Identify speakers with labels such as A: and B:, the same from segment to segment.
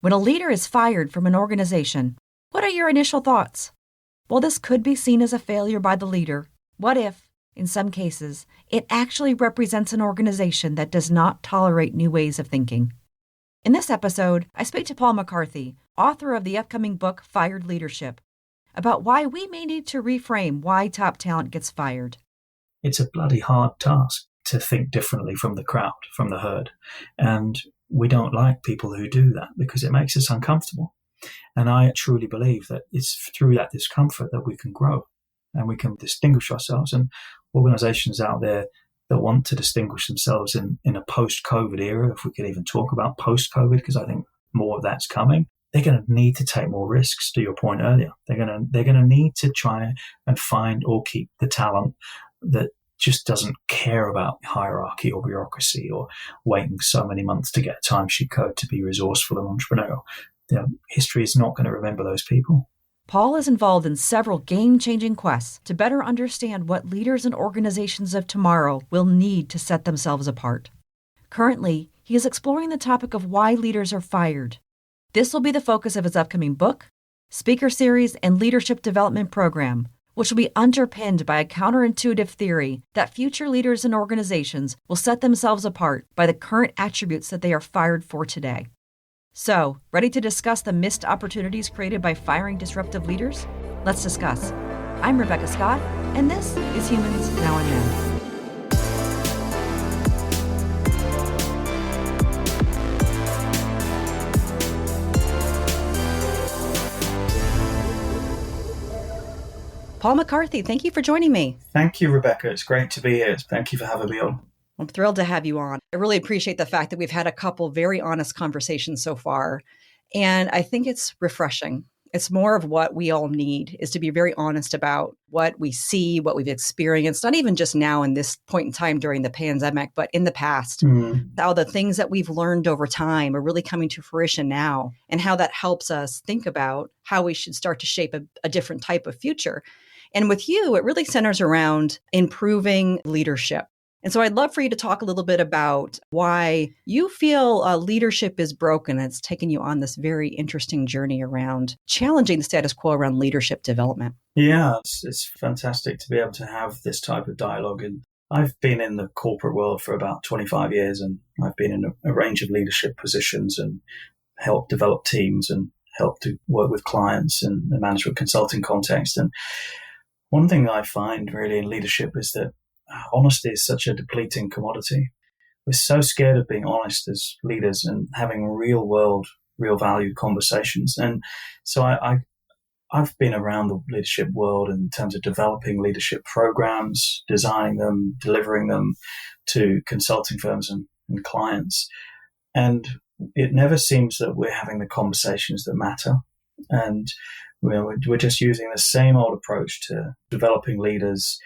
A: When a leader is fired from an organization, what are your initial thoughts? While this could be seen as a failure by the leader, what if, in some cases, it actually represents an organization that does not tolerate new ways of thinking? In this episode, I speak to Paul McCarthy, author of the upcoming book Fired Leadership, about why we may need to reframe why top talent gets fired.
B: It's a bloody hard task to think differently from the crowd, from the herd. And we don't like people who do that because it makes us uncomfortable. And I truly believe that it's through that discomfort that we can grow and we can distinguish ourselves. And organizations out there that want to distinguish themselves in a post-COVID era, if we could even talk about post-COVID, because I think more of that's coming, they're going to need to take more risks, to your point earlier. They're going to need to try and find or keep the talent that just doesn't care about hierarchy or bureaucracy or waiting so many months to get a timesheet code to be resourceful and entrepreneurial. History is not going to remember those people.
A: Paul is involved in several game-changing quests to better understand what leaders and organizations of tomorrow will need to set themselves apart. Currently, he is exploring the topic of why leaders are fired. This will be the focus of his upcoming book, speaker series, and leadership development program, which will be underpinned by a counterintuitive theory that future leaders and organizations will set themselves apart by the current attributes that they are fired for today. So, ready to discuss the missed opportunities created by firing disruptive leaders? Let's discuss. I'm Rebecca Scott, and this is Humans Now and Then. Paul McCarthy, thank you for joining me.
B: Thank you, Rebecca. It's great to be here. Thank you for having me on.
A: I'm thrilled to have you on. I really appreciate the fact that we've had a couple very honest conversations so far, and I think it's refreshing. It's more of what we all need, is to be very honest about what we see, what we've experienced, not even just now in this point in time during the pandemic, but in the past. How the things that we've learned over time are really coming to fruition now, and how that helps us think about how we should start to shape a different type of future. And with you, it really centers around improving leadership. And so I'd love for you to talk a little bit about why you feel leadership is broken. It's taken you on this very interesting journey around challenging the status quo around leadership development.
B: Yeah, it's fantastic to be able to have this type of dialogue. And I've been in the corporate world for about 25 years, and I've been in a range of leadership positions and helped develop teams and helped to work with clients in the management consulting context. And one thing that I find really in leadership is that honesty is such a depleting commodity. We're so scared of being honest as leaders and having real world, real valued conversations. And so I've been around the leadership world in terms of developing leadership programs, designing them, delivering them to consulting firms and clients. And it never seems that we're having the conversations that matter. And we're just using the same old approach to developing leaders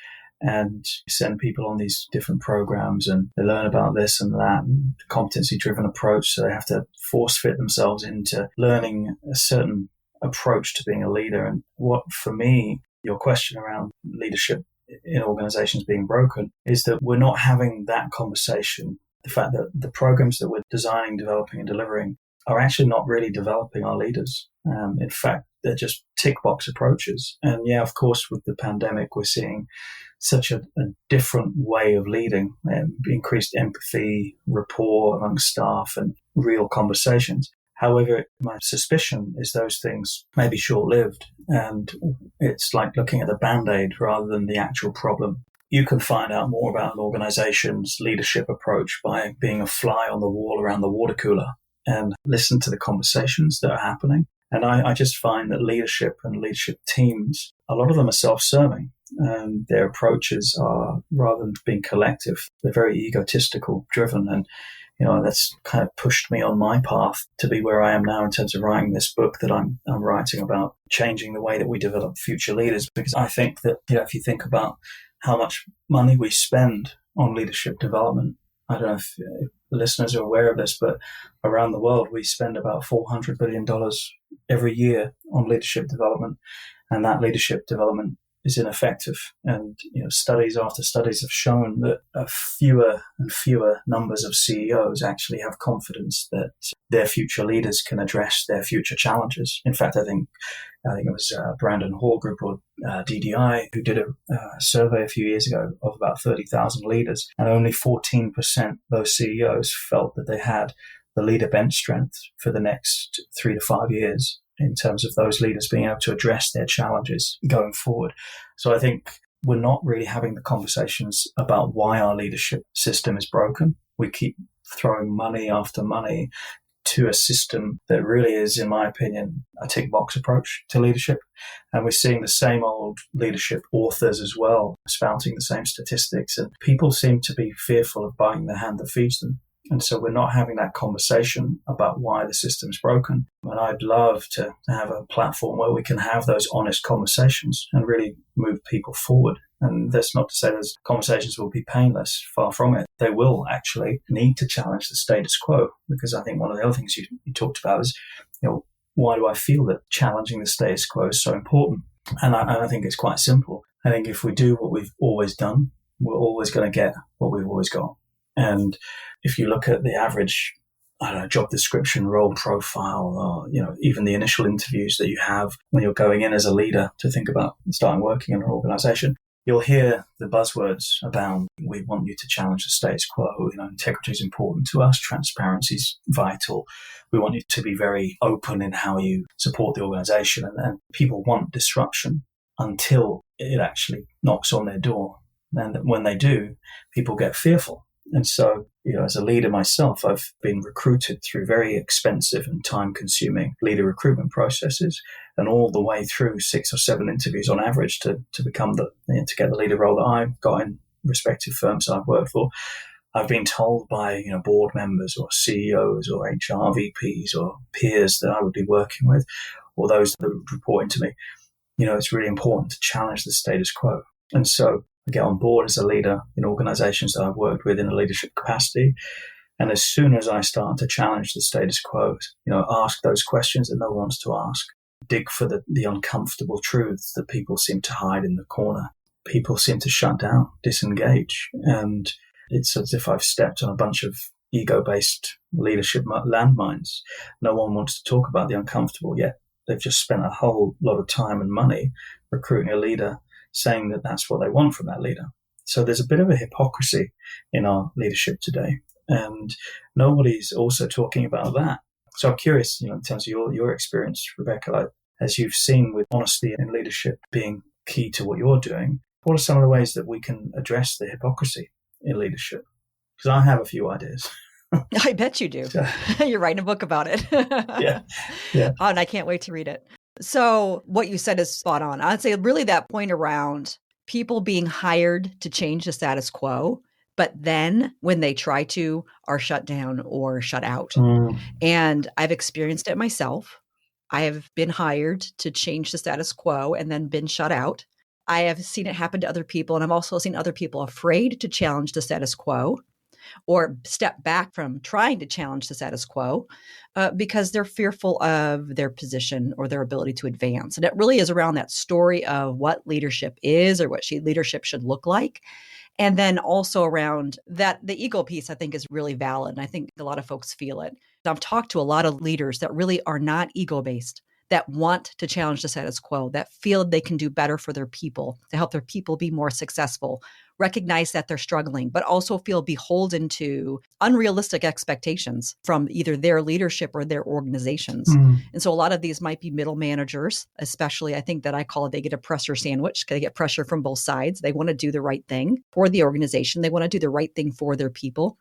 B: and send people on these different programs and they learn about this and that, and competency-driven approach. So they have to force fit themselves into learning a certain approach to being a leader. And what, for me, your question around leadership in organizations being broken is that we're not having that conversation. The fact that the programs that we're designing, developing, and delivering are actually not really developing our leaders. In fact, they're just tick box approaches. And yeah, of course, with the pandemic, we're seeing such a different way of leading, increased empathy, rapport amongst staff, and real conversations. However, my suspicion is those things may be short-lived, and it's like looking at the Band-Aid rather than the actual problem. You can find out more about an organization's leadership approach by being a fly on the wall around the water cooler and listen to the conversations that are happening. And I just find that leadership and leadership teams, a lot of them are self-serving, and their approaches are, rather than being collective, they're very egotistical driven. And, that's kind of pushed me on my path to be where I am now in terms of writing this book that I'm writing about changing the way that we develop future leaders. Because I think that, if you think about how much money we spend on leadership development, I don't know if listeners are aware of this, but around the world, we spend about $400 billion every year on leadership development. And that leadership development is ineffective. And studies after studies have shown that fewer and fewer numbers of CEOs actually have confidence that their future leaders can address their future challenges. In fact, I think it was Brandon Hall Group or DDI who did a survey a few years ago of about 30,000 leaders, and only 14% of those CEOs felt that they had the leader bench strength for the next 3 to 5 years in terms of those leaders being able to address their challenges going forward. So I think we're not really having the conversations about why our leadership system is broken. We keep throwing money after money to a system that really is, in my opinion, a tick box approach to leadership. And we're seeing the same old leadership authors as well, spouting the same statistics. And people seem to be fearful of biting the hand that feeds them. And so we're not having that conversation about why the system's broken. And I'd love to have a platform where we can have those honest conversations and really move people forward. And that's not to say those conversations will be painless, far from it. They will actually need to challenge the status quo, because I think one of the other things you talked about is, why do I feel that challenging the status quo is so important? And I think it's quite simple. I think if we do what we've always done, we're always going to get what we've always got. And if you look at the average, job description, role profile, or, even the initial interviews that you have when you're going in as a leader to think about starting working in an organization, you'll hear the buzzwords abound. We want you to challenge the status quo. Integrity is important to us. Transparency is vital. We want you to be very open in how you support the organization. And people want disruption until it actually knocks on their door. And when they do, people get fearful. And so, as a leader myself, I've been recruited through very expensive and time-consuming leader recruitment processes, and all the way through 6 or 7 interviews on average to become to get the leader role that I've got in respective firms I've worked for. I've been told by board members or CEOs or HR VPs or peers that I would be working with, or those that would report into me, it's really important to challenge the status quo. And so I get on board as a leader in organizations that I've worked with in a leadership capacity. And as soon as I start to challenge the status quo, ask those questions that no one wants to ask, dig for the uncomfortable truths that people seem to hide in the corner, people seem to shut down, disengage. And it's as if I've stepped on a bunch of ego-based leadership landmines. No one wants to talk about the uncomfortable, yet they've just spent a whole lot of time and money recruiting a leader, saying that that's what they want from that leader. So there's a bit of a hypocrisy in our leadership today, and nobody's also talking about that. So I'm curious, in terms of your experience, Rebecca, as you've seen with honesty in leadership being key to what you're doing, what are some of the ways that we can address the hypocrisy in leadership? Because I have a few ideas.
A: I bet you do. You're writing a book about it.
B: Yeah.
A: Oh, and I can't wait to read it. So what you said is spot on. I'd say really that point around people being hired to change the status quo, but then when they try to, are shut down or shut out. And I've experienced it myself. I have been hired to change the status quo and then been shut out. I have seen it happen to other people, and I've also seen other people afraid to challenge the status quo or step back from trying to challenge the status quo because they're fearful of their position or their ability to advance. And it really is around that story of what leadership is or what leadership should look like. And then also around that, the ego piece, I think, is really valid. And I think a lot of folks feel it. I've talked to a lot of leaders that really are not ego-based, that want to challenge the status quo, that feel they can do better for their people, to help their people be more successful, recognize that they're struggling, but also feel beholden to unrealistic expectations from either their leadership or their organizations. And so a lot of these might be middle managers, especially. I think that I call it, they get a pressure sandwich. They get pressure from both sides. They want to do the right thing for the organization. They want to do the right thing for their people,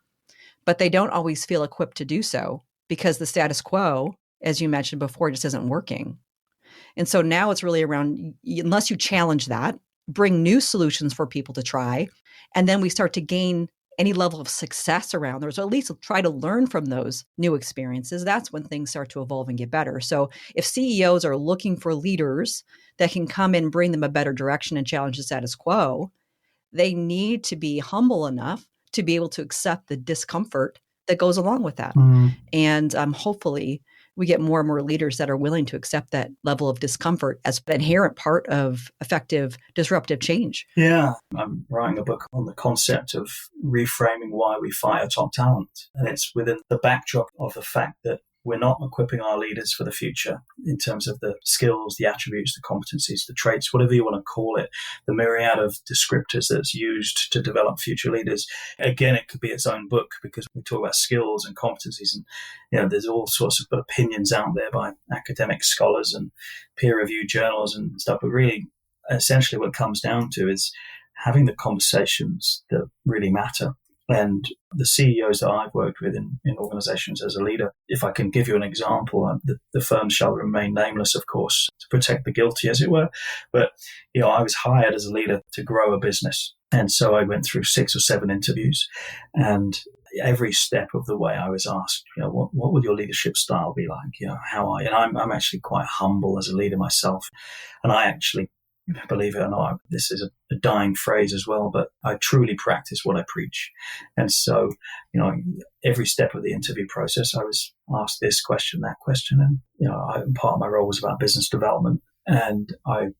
A: but they don't always feel equipped to do so because the status quo, as you mentioned before, just isn't working. And so now it's really around, unless you challenge that, bring new solutions for people to try, and then we start to gain any level of success around those, or at least try to learn from those new experiences, that's when things start to evolve and get better. So if CEOs are looking for leaders that can come and bring them a better direction and challenge the status quo, they need to be humble enough to be able to accept the discomfort that goes along with that. And hopefully we get more and more leaders that are willing to accept that level of discomfort as an inherent part of effective disruptive change.
B: Yeah, I'm writing a book on the concept of reframing why we fire top talent. And it's within the backdrop of the fact that we're not equipping our leaders for the future in terms of the skills, the attributes, the competencies, the traits, whatever you want to call it, the myriad of descriptors that's used to develop future leaders. Again, it could be its own book because we talk about skills and competencies, and there's all sorts of opinions out there by academic scholars and peer-reviewed journals and stuff. But really, essentially what it comes down to is having the conversations that really matter. And the CEOs that I've worked with in organizations as a leader, if I can give you an example, the firm shall remain nameless, of course, to protect the guilty, as it were. But, I was hired as a leader to grow a business. And so I went through 6 or 7 interviews, and every step of the way I was asked, what would your leadership style be like? And I'm actually quite humble as a leader myself. And I actually, believe it or not, this is a dying phrase as well, but I truly practice what I preach. And so, every step of the interview process, I was asked this question, that question. And, part of my role was about business development. And I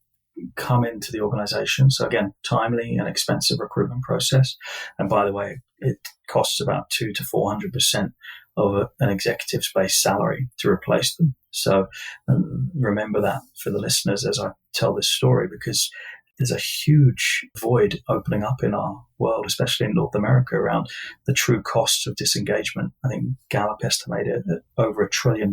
B: come into the organization. So again, timely and expensive recruitment process. And by the way, it costs about 200 to 400% of an executive's base salary to replace them. So remember that for the listeners as I tell this story, because there's a huge void opening up in our world, especially in North America, around the true costs of disengagement. I think Gallup estimated it at over $1 trillion.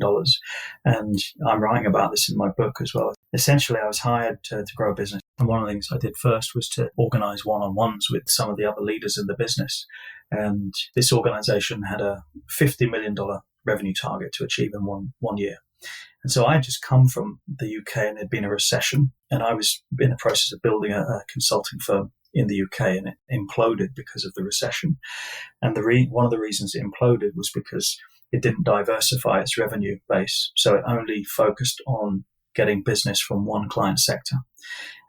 B: And I'm writing about this in my book as well. Essentially, I was hired to grow a business. And one of the things I did first was to organize one-on-ones with some of the other leaders in the business. And this organization had a $50 million revenue target to achieve in one year. And so I had just come from the UK and there'd been a recession, and I was in the process of building a consulting firm in the UK, and it imploded because of the recession. And one of the reasons it imploded was because it didn't diversify its revenue base. So it only focused on getting business from one client sector.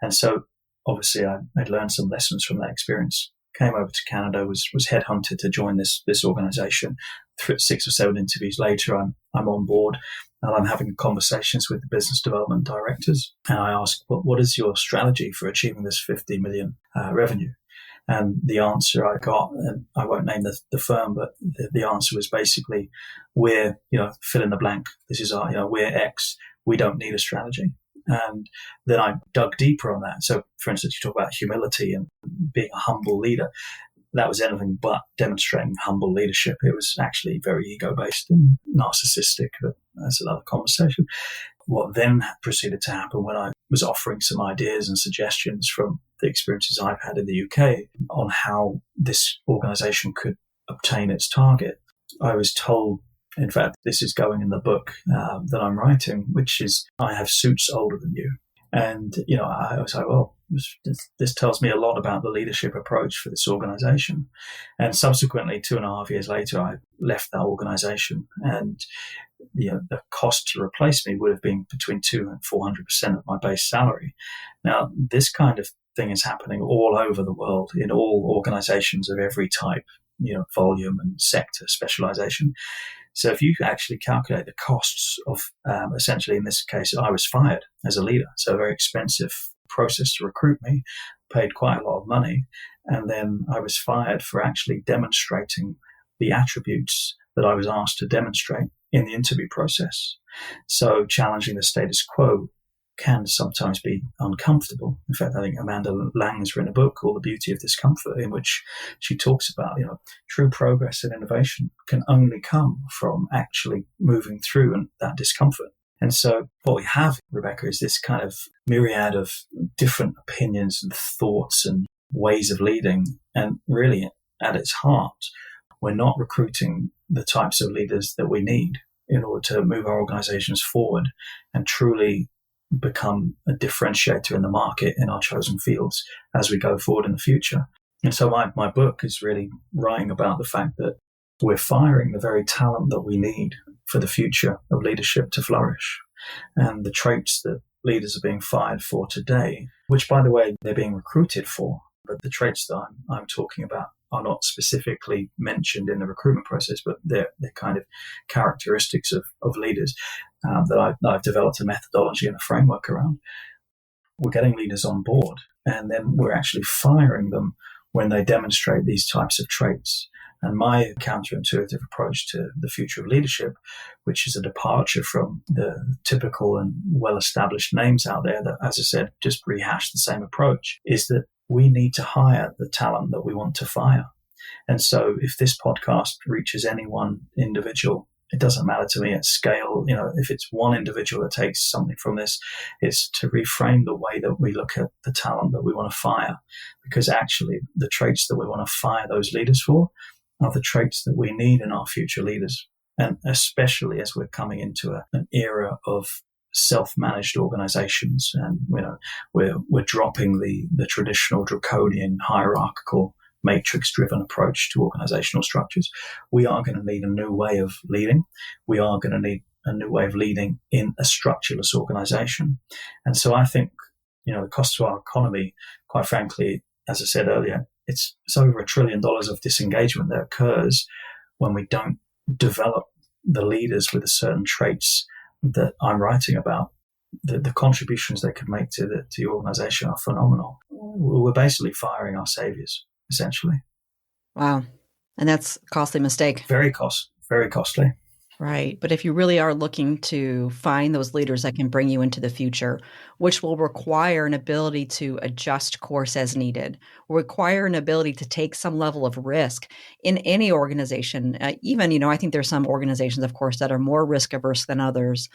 B: And so obviously I'd learned some lessons from that experience. Came over to Canada, was headhunted to join this organization. 6 or 7 interviews later, I'm on board, and I'm having conversations with the business development directors. And I ask, what is your strategy for achieving this 50 million revenue? And the answer I got, and I won't name the firm, but the answer was basically, we're, fill in the blank. This is our, we're X. We don't need a strategy. And then I dug deeper on that. So, for instance, you talk about humility and being a humble leader. That was anything but demonstrating humble leadership. It was actually very ego-based and narcissistic, but that's another conversation. What then proceeded to happen when I was offering some ideas and suggestions from the experiences I've had in the UK on how this organization could obtain its target, I was told, in fact, this is going in the book that I'm writing, which is, I have suits older than you. And, I was like, well, this tells me a lot about the leadership approach for this organization. And subsequently, 2.5 years later, I left that organization. And, the cost to replace me would have been between 200 and 400% of my base salary. Now, this kind of thing is happening all over the world in all organizations of every type, volume and sector specialization. So if you actually calculate the costs of, essentially in this case, I was fired as a leader. So a very expensive process to recruit me, paid quite a lot of money. And then I was fired for actually demonstrating the attributes that I was asked to demonstrate in the interview process. So challenging the status quo can sometimes be uncomfortable. In fact, I think Amanda Lang has written a book called The Beauty of Discomfort, in which she talks about, true progress and innovation can only come from actually moving through that discomfort. And so what we have, Rebecca, is this kind of myriad of different opinions and thoughts and ways of leading. And really, at its heart, we're not recruiting the types of leaders that we need in order to move our organizations forward and truly become a differentiator in the market in our chosen fields as we go forward in the future. And so my book is really writing about the fact that we're firing the very talent that we need for the future of leadership to flourish. And the traits that leaders are being fired for today, which, by the way, they're being recruited for, but the traits that I'm talking about are not specifically mentioned in the recruitment process, but they're kind of characteristics of leaders that I've developed a methodology and a framework around. We're getting leaders on board, and then we're actually firing them when they demonstrate these types of traits. And my counterintuitive approach to the future of leadership, which is a departure from the typical and well-established names out there that, as I said, just rehash the same approach, is that we need to hire the talent that we want to fire. And so if this podcast reaches any one individual, it doesn't matter to me at scale. If it's one individual that takes something from this, it's to reframe the way that we look at the talent that we want to fire. Because actually the traits that we want to fire those leaders for are the traits that we need in our future leaders. And especially as we're coming into an era of self-managed organizations, and we're dropping the traditional draconian hierarchical matrix-driven approach to organizational structures. We are going to need a new way of leading. We are going to need a new way of leading in a structureless organization. And so I think, the cost to our economy, quite frankly, as I said earlier, it's over $1 trillion of disengagement that occurs when we don't develop the leaders with the certain traits that I'm writing about. The contributions they could make to the organization are phenomenal. We're basically firing our saviors, essentially.
A: Wow. And that's a costly mistake.
B: Very costly.
A: Right. But if you really are looking to find those leaders that can bring you into the future, which will require an ability to adjust course as needed, will require an ability to take some level of risk in any organization. Even, I think there's some organizations, of course, that are more risk averse than others.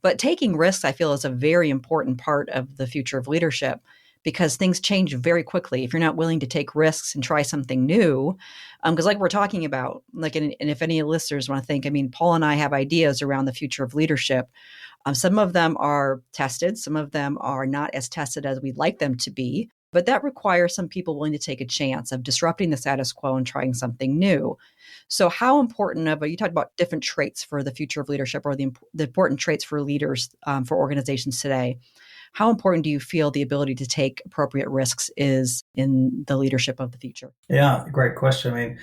A: But taking risks, I feel, is a very important part of the future of leadership, because things change very quickly if you're not willing to take risks and try something new. Because like we're talking about, and if any listeners want to think, Paul and I have ideas around the future of leadership. Some of them are tested. Some of them are not as tested as we'd like them to be. But that requires some people willing to take a chance of disrupting the status quo and trying something new. So how important you talked about different traits for the future of leadership, or the important traits for leaders for organizations today. How important do you feel the ability to take appropriate risks is in the leadership of the future?
B: Yeah, great question.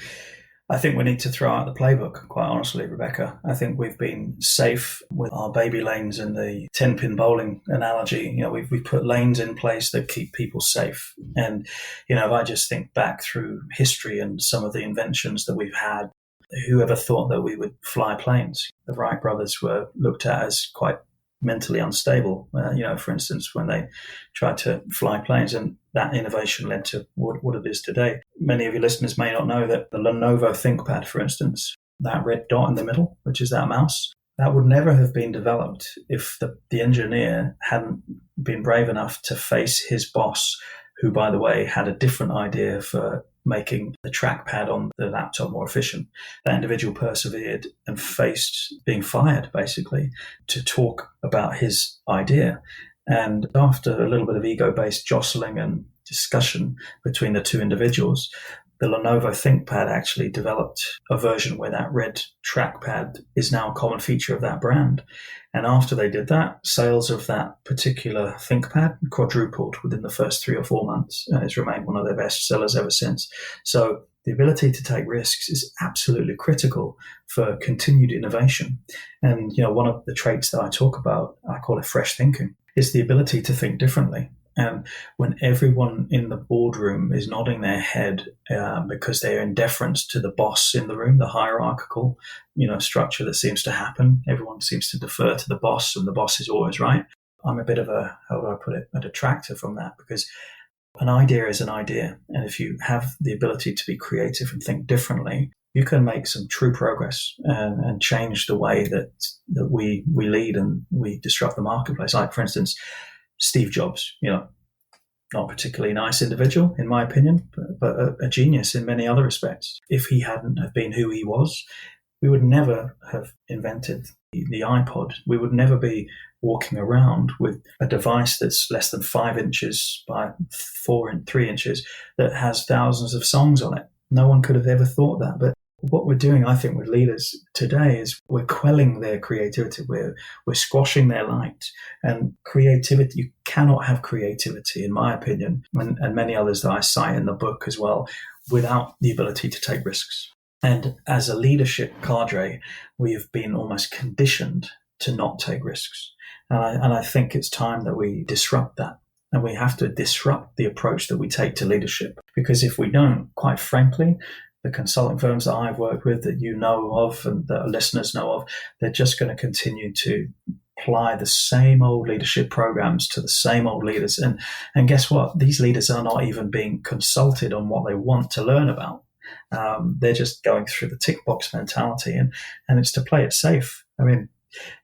B: I think we need to throw out the playbook, quite honestly, Rebecca. I think we've been safe with our baby lanes and the 10-pin bowling analogy. We've put lanes in place that keep people safe. And, if I just think back through history and some of the inventions that we've had, whoever thought that we would fly planes? The Wright brothers were looked at as quite mentally unstable, for instance, when they tried to fly planes, and that innovation led to what it is today. Many of your listeners may not know that the Lenovo ThinkPad, for instance, that red dot in the middle, which is that mouse, that would never have been developed if the engineer hadn't been brave enough to face his boss, who, by the way, had a different idea for making the trackpad on the laptop more efficient. That individual persevered and faced being fired, basically, to talk about his idea. And after a little bit of ego-based jostling and discussion between the two individuals, the Lenovo ThinkPad actually developed a version where that red trackpad is now a common feature of that brand. And after they did that, sales of that particular ThinkPad quadrupled within the first 3 or 4 months, and it's remained one of their best sellers ever since. So the ability to take risks is absolutely critical for continued innovation. And, one of the traits that I talk about, I call it fresh thinking, is the ability to think differently. And when everyone in the boardroom is nodding their head because they're in deference to the boss in the room, the hierarchical, structure that seems to happen, everyone seems to defer to the boss, and the boss is always right. I'm a bit of a detractor from that, because an idea is an idea. And if you have the ability to be creative and think differently, you can make some true progress and change the way that we lead and we disrupt the marketplace. Like, for instance, Steve Jobs, not particularly nice individual, in my opinion, but a genius in many other respects. If he hadn't have been who he was, we would never have invented the iPod. We would never be walking around with a device that's less than 5 inches by 3 inches that has thousands of songs on it. No one could have ever thought that. But what we're doing, I think, with leaders today is we're quelling their creativity. We're squashing their light. And creativity, you cannot have creativity, in my opinion, and many others that I cite in the book as well, without the ability to take risks. And as a leadership cadre, we have been almost conditioned to not take risks. And I think it's time that we disrupt that. And we have to disrupt the approach that we take to leadership. Because if we don't, quite frankly, the consulting firms that I've worked with, that you know of and that listeners know of, they're just going to continue to apply the same old leadership programs to the same old leaders. And guess what? These leaders are not even being consulted on what they want to learn about. They're just going through the tick box mentality, and it's to play it safe. I mean,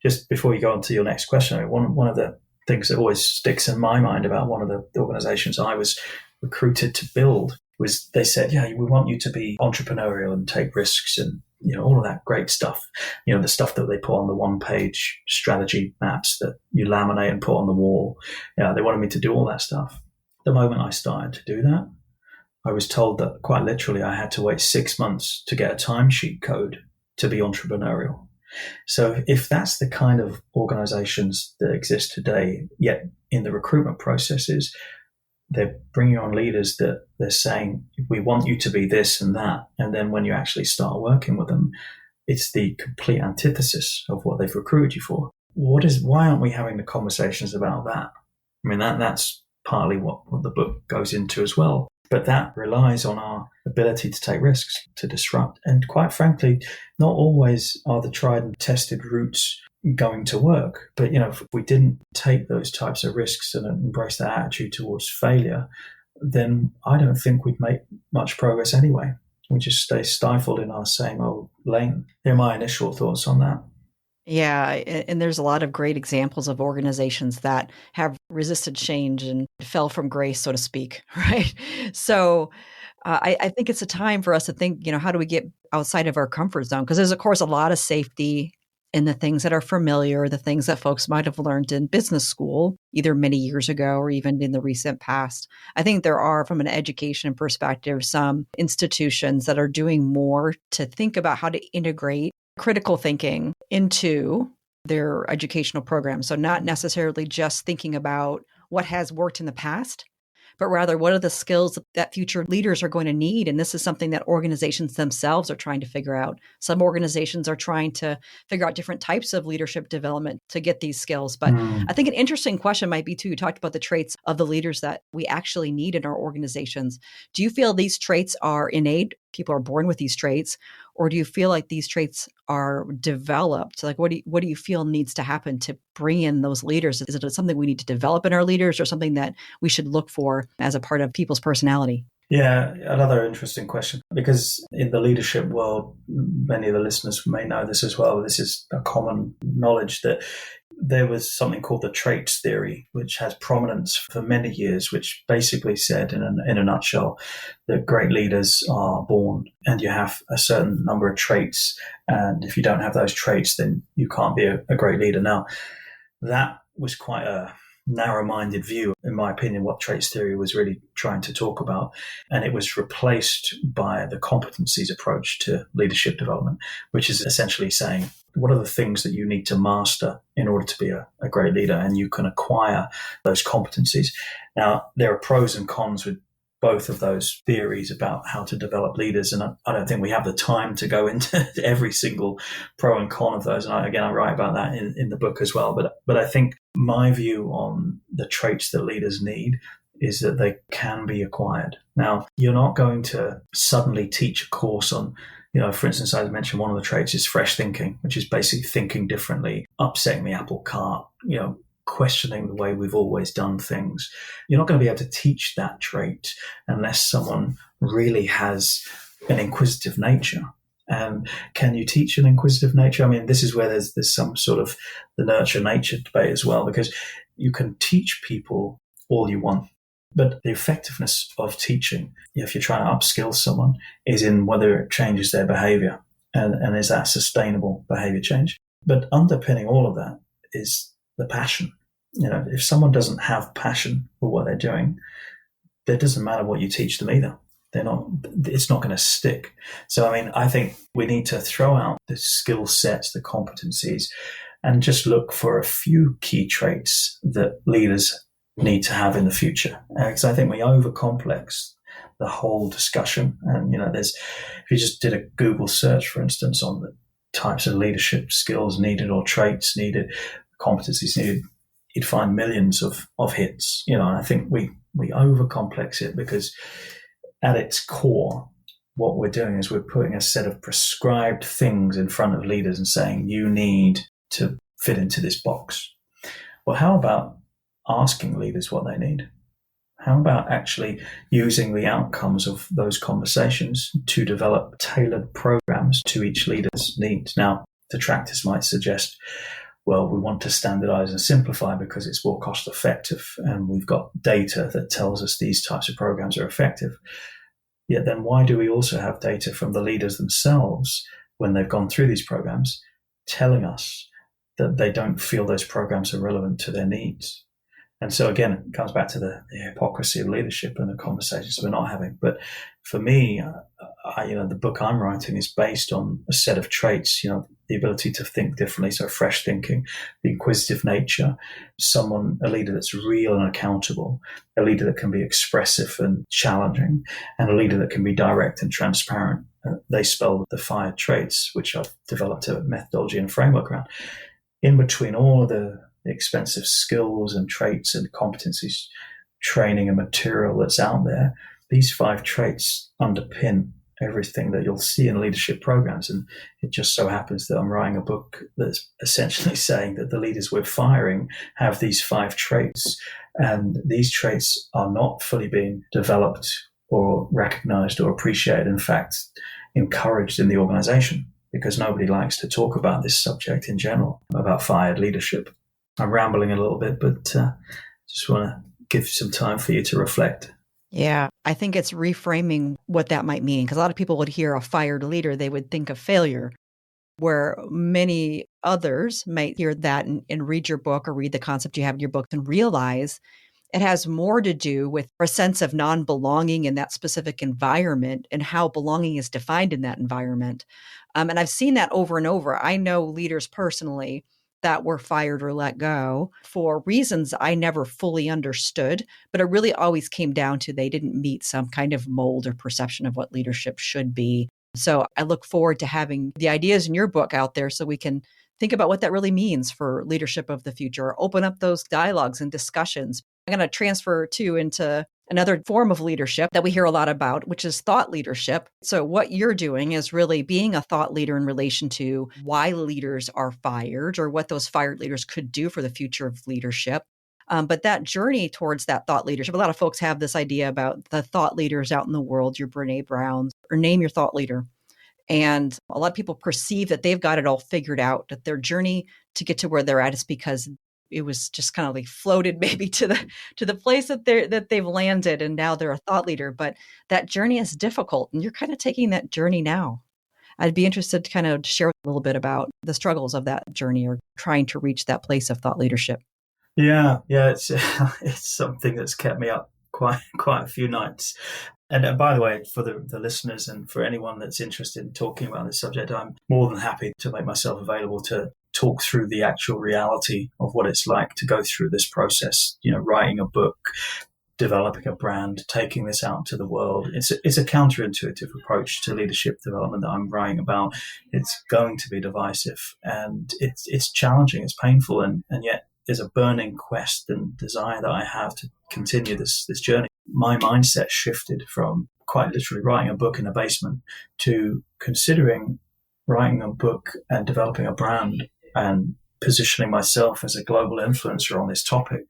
B: just before you go on to your next question, I mean, one of the things that always sticks in my mind about one of the organizations I was recruited to build was they said, yeah, we want you to be entrepreneurial and take risks and, all of that great stuff, the stuff that they put on the one-page strategy maps that you laminate and put on the wall. Yeah, they wanted me to do all that stuff. The moment I started to do that, I was told that quite literally I had to wait 6 months to get a timesheet code to be entrepreneurial. So if that's the kind of organizations that exist today, yet in the recruitment processes, they're bringing on leaders that they're saying, we want you to be this and that. And then when you actually start working with them, it's the complete antithesis of what they've recruited you for. Why aren't we having the conversations about that? I mean, that's partly what the book goes into as well. But that relies on our ability to take risks, to disrupt. And quite frankly, not always are the tried and tested routes going to work. But, if we didn't take those types of risks and embrace that attitude towards failure, then I don't think we'd make much progress anyway. We just stay stifled in our same old lane. Here are my initial thoughts on that.
A: Yeah, and there's a lot of great examples of organizations that have resisted change and fell from grace, so to speak, right? So I think it's a time for us to think, how do we get outside of our comfort zone? Because there's, of course, a lot of safety in the things that are familiar, the things that folks might have learned in business school, either many years ago or even in the recent past. I think there are, from an education perspective, some institutions that are doing more to think about how to integrate critical thinking into their educational program. So not necessarily just thinking about what has worked in the past, but rather what are the skills that future leaders are going to need. And this is something that organizations themselves are trying to figure out. Some organizations are trying to figure out different types of leadership development to get these skills. But I think an interesting question might be too, you talked about the traits of the leaders that we actually need in our organizations. Do you feel these traits are innate? People are born with these traits, or do you feel like these traits are developed? Like, what do you feel needs to happen to bring in those leaders? Is it something we need to develop in our leaders, or something that we should look for as a part of people's personality?
B: Yeah, another interesting question, because in the leadership world, many of the listeners may know this as well. This is a common knowledge that there was something called the traits theory, which has prominence for many years, which basically said in a nutshell that great leaders are born and you have a certain number of traits. And if you don't have those traits, then you can't be a great leader. Now, that was quite a narrow-minded view, in my opinion, what traits theory was really trying to talk about. And it was replaced by the competencies approach to leadership development, which is essentially saying, what are the things that you need to master in order to be a great leader? And you can acquire those competencies. Now, there are pros and cons with both of those theories about how to develop leaders. And I don't think we have the time to go into every single pro and con of those. And I write about that in the book as well. But I think my view on the traits that leaders need is that they can be acquired. Now, you're not going to suddenly teach a course on, for instance, I mentioned one of the traits is fresh thinking, which is basically thinking differently, upsetting the apple cart, questioning the way we've always done things. You're not going to be able to teach that trait unless someone really has an inquisitive nature. And can you teach an inquisitive nature? I mean, this is where there's some sort of the nurture-nature debate as well, because you can teach people all you want, but the effectiveness of teaching, if you're trying to upskill someone, is in whether it changes their behavior, and is that sustainable behavior change. But underpinning all of that is the passion. If someone doesn't have passion for what they're doing, it doesn't matter what you teach them either. It's not going to stick. So, I think we need to throw out the skill sets, the competencies, and just look for a few key traits that leaders need to have in the future. Because I think we overcomplex the whole discussion. And, if you just did a Google search, for instance, on the types of leadership skills needed or traits needed, competencies needed, you'd find millions of hits, and I think we overcomplex it because at its core, what we're doing is we're putting a set of prescribed things in front of leaders and saying, you need to fit into this box. Well, how about asking leaders what they need? How about actually using the outcomes of those conversations to develop tailored programs to each leader's needs? Now, detractors might suggest, well, we want to standardize and simplify because it's more cost effective, and we've got data that tells us these types of programs are effective. Yet then why do we also have data from the leaders themselves when they've gone through these programs telling us that they don't feel those programs are relevant to their needs? And so again, it comes back to the hypocrisy of leadership and the conversations we're not having. But for me, the book I'm writing is based on a set of traits, the ability to think differently, so fresh thinking, the inquisitive nature, a leader that's real and accountable, a leader that can be expressive and challenging, and a leader that can be direct and transparent. They spell the 5 traits, which I've developed a methodology and framework around. In between all of the expensive skills and traits and competencies, training and material that's out there, these 5 traits underpin everything that you'll see in leadership programs. And it just so happens that I'm writing a book that's essentially saying that the leaders we're firing have these 5 traits, and these traits are not fully being developed or recognized or appreciated, in fact, encouraged in the organization, because nobody likes to talk about this subject in general, about fired leadership. I'm rambling a little bit, but just want to give some time for you to reflect.
A: Yeah, I think it's reframing what that might mean, because a lot of people would hear a fired leader, they would think of failure, where many others might hear that and read your book or read the concept you have in your book and realize it has more to do with a sense of non-belonging in that specific environment and how belonging is defined in that environment. And I've seen that over and over. I know leaders personally that were fired or let go for reasons I never fully understood, but it really always came down to they didn't meet some kind of mold or perception of what leadership should be. So I look forward to having the ideas in your book out there so we can think about what that really means for leadership of the future, open up those dialogues and discussions. I'm going to transfer too into another form of leadership that we hear a lot about, which is thought leadership. So what you're doing is really being a thought leader in relation to why leaders are fired or what those fired leaders could do for the future of leadership. But that journey towards that thought leadership, a lot of folks have this idea about the thought leaders out in the world, your Brene Browns, or name your thought leader. And a lot of people perceive that they've got it all figured out, that their journey to get to where they're at is because it was just kind of like floated maybe to the place that they've landed, and now they're a thought leader. But that journey is difficult, and you're kind of taking that journey now. I'd be interested to kind of share a little bit about the struggles of that journey or trying to reach that place of thought leadership.
B: Yeah, it's it's something that's kept me up quite a few nights. And by the way, for the listeners and for anyone that's interested in talking about this subject, I'm more than happy to make myself available to talk through the actual reality of what it's like to go through this process, writing a book, developing a brand, taking this out to the world. It's a counterintuitive approach to leadership development that I'm writing about. It's going to be divisive, and it's challenging, it's painful, and yet there's a burning quest and desire that I have to continue this journey. My mindset shifted from quite literally writing a book in a basement to considering writing a book and developing a brand and positioning myself as a global influencer on this topic,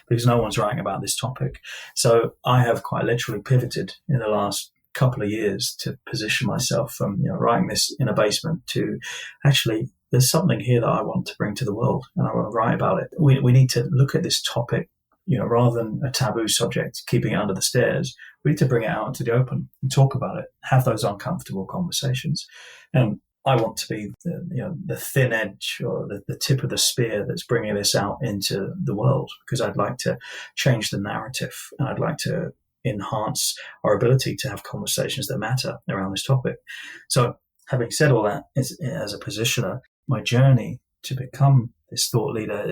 B: because no one's writing about this topic. So I have quite literally pivoted in the last couple of years to position myself from writing this in a basement to actually there's something here that I want to bring to the world and I want to write about it. We need to look at this topic, rather than a taboo subject, keeping it under the stairs. We need to bring it out into the open and talk about it, have those uncomfortable conversations. And I want to be the thin edge or the tip of the spear that's bringing this out into the world, because I'd like to change the narrative and I'd like to enhance our ability to have conversations that matter around this topic. So having said all that, as a positioner, my journey to become this thought leader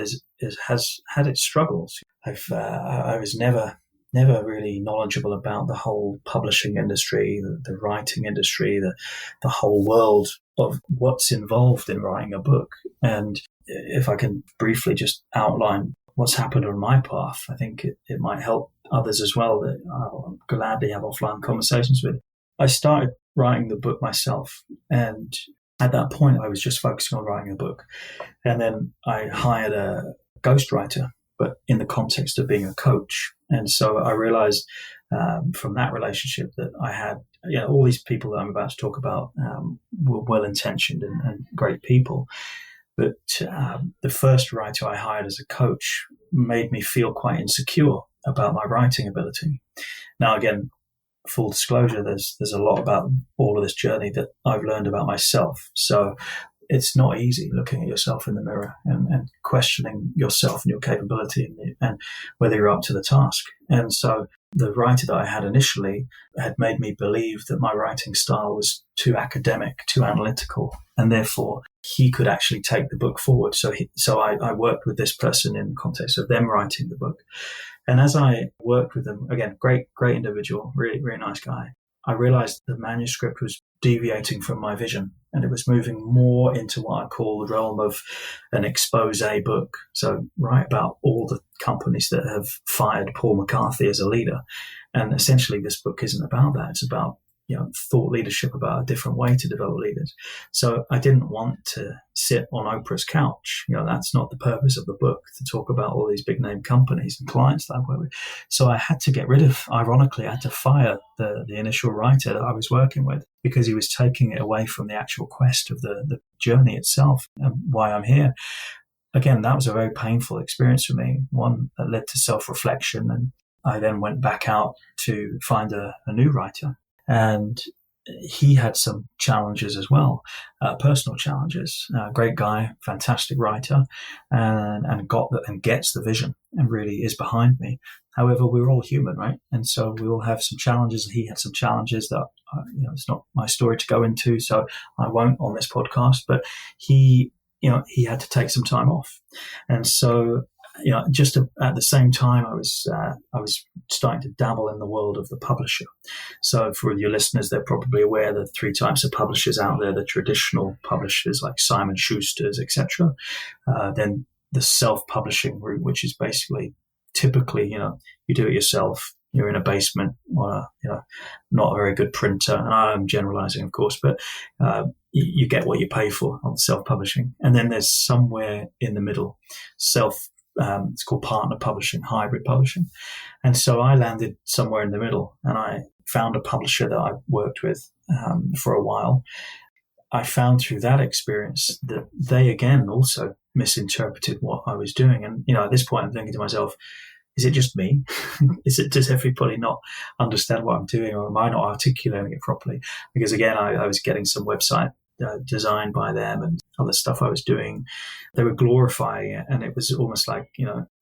B: has had its struggles. I was never never really knowledgeable about the whole publishing industry, the writing industry, the whole world of what's involved in writing a book. And if I can briefly just outline what's happened on my path, I think it might help others as well that I'll gladly have offline conversations with. I started writing the book myself, and at that point I was just focusing on writing a book. And then I hired a ghostwriter, but in the context of being a coach. And so I realized from that relationship that I had, all these people that I'm about to talk about were well-intentioned and great people. But the first writer I hired as a coach made me feel quite insecure about my writing ability. Now, again, full disclosure, there's a lot about all of this journey that I've learned about myself. So it's not easy looking at yourself in the mirror and questioning yourself and your capability and whether you're up to the task. And so the writer that I had initially had made me believe that my writing style was too academic, too analytical, and therefore he could actually take the book forward. So I worked with this person in the context of them writing the book. And as I worked with them, again, great individual, really, really nice guy, I realized the manuscript was deviating from my vision, and it was moving more into what I call the realm of an expose book. So write about all the companies that have fired Paul McCarthy as a leader. And essentially this book isn't about that. It's about thought leadership, about a different way to develop leaders. So I didn't want to sit on Oprah's couch. That's not the purpose of the book, to talk about all these big name companies and clients that I work with. So I had to get rid of, ironically, I had to fire the initial writer that I was working with, because he was taking it away from the actual quest of the journey itself and why I'm here. Again, that was a very painful experience for me, one that led to self-reflection. And I then went back out to find a new writer. And he had some challenges as well, personal challenges. Great guy, fantastic writer, and gets the vision and really is behind me. However, we're all human, right? And so we all have some challenges. He had some challenges that it's not my story to go into, so I won't on this podcast. But he had to take some time off, and so just at the same time, I was starting to dabble in the world of the publisher. So for your listeners, they're probably aware that 3 types of publishers out there: the traditional publishers like Simon Schuster's, etc. Then the self-publishing route, which is basically typically, you do it yourself. You're in a basement on not a very good printer. And I'm generalizing, of course, but you get what you pay for on self-publishing. And then there's somewhere in the middle, it's called partner publishing, hybrid publishing. And so I landed somewhere in the middle, and I found a publisher that I worked with for a while. I found through that experience that they, again, also misinterpreted what I was doing. And, at this point, I'm thinking to myself, is it just me? Does everybody not understand what I'm doing, or am I not articulating it properly? Because, again, I was getting some website designed by them and other stuff I was doing. They were glorifying it, and it was almost like,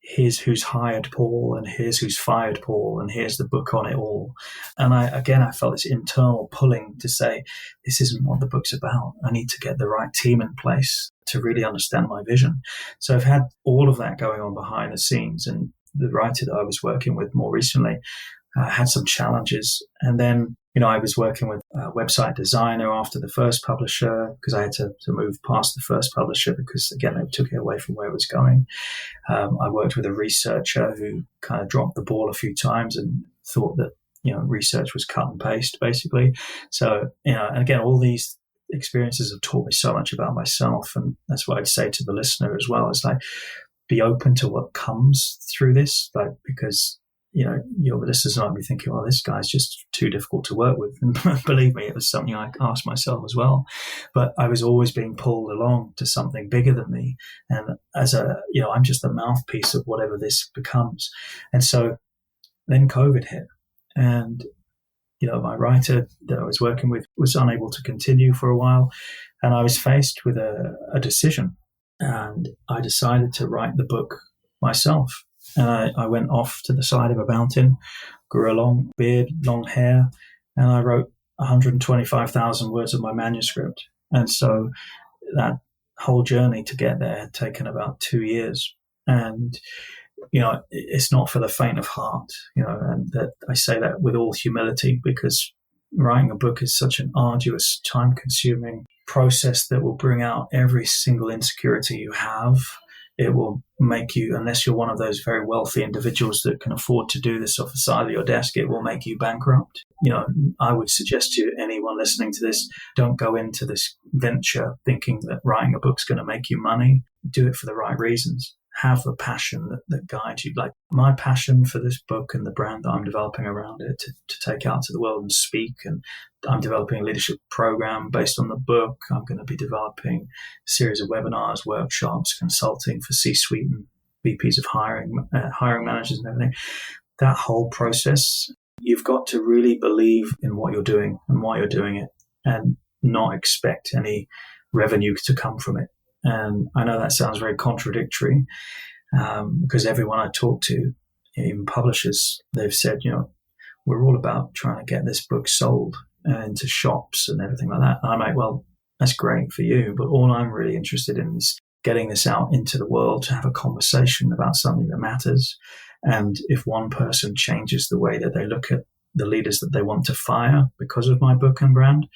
B: here's who's hired Paul, and here's who's fired Paul, and here's the book on it all. And I felt this internal pulling to say, this isn't what the book's about. I need to get the right team in place to really understand my vision. So I've had all of that going on behind the scenes, and the writer that I was working with more recently had some challenges. And then, I was working with a website designer after the first publisher, because I had to move past the first publisher because, again, they took it away from where it was going. I worked with a researcher who kind of dropped the ball a few times and thought that, research was cut and paste, basically. So, and again, all these experiences have taught me so much about myself. And that's what I'd say to the listener as well. It's like, be open to what comes through this, because your listeners might be thinking, well, this guy's just too difficult to work with. And believe me, it was something I asked myself as well. But I was always being pulled along to something bigger than me. And as I'm just the mouthpiece of whatever this becomes. And so then COVID hit, and my writer that I was working with was unable to continue for a while. And I was faced with a decision. And I decided to write the book myself. And I went off to the side of a mountain, grew a long beard, long hair, and I wrote 125,000 words of my manuscript. And so that whole journey to get there had taken about 2 years. And, it's not for the faint of heart, and that I say that with all humility, because writing a book is such an arduous, time-consuming process that will bring out every single insecurity you have. It will make you, unless you're one of those very wealthy individuals that can afford to do this off the side of your desk, it will make you bankrupt. I would suggest to anyone listening to this, don't go into this venture thinking that writing a book's going to make you money. Do it for the right reasons. Have a passion that guides you. Like my passion for this book and the brand that I'm developing around it to take out to the world and speak. And I'm developing a leadership program based on the book. I'm going to be developing a series of webinars, workshops, consulting for C-suite and VPs of hiring managers and everything. That whole process, you've got to really believe in what you're doing and why you're doing it, and not expect any revenue to come from it. And I know that sounds very contradictory, because everyone I talk to, even publishers, they've said, we're all about trying to get this book sold into shops and everything like that. And I'm like, well, that's great for you, but all I'm really interested in is getting this out into the world to have a conversation about something that matters. And if one person changes the way that they look at the leaders that they want to fire because of my book and brand,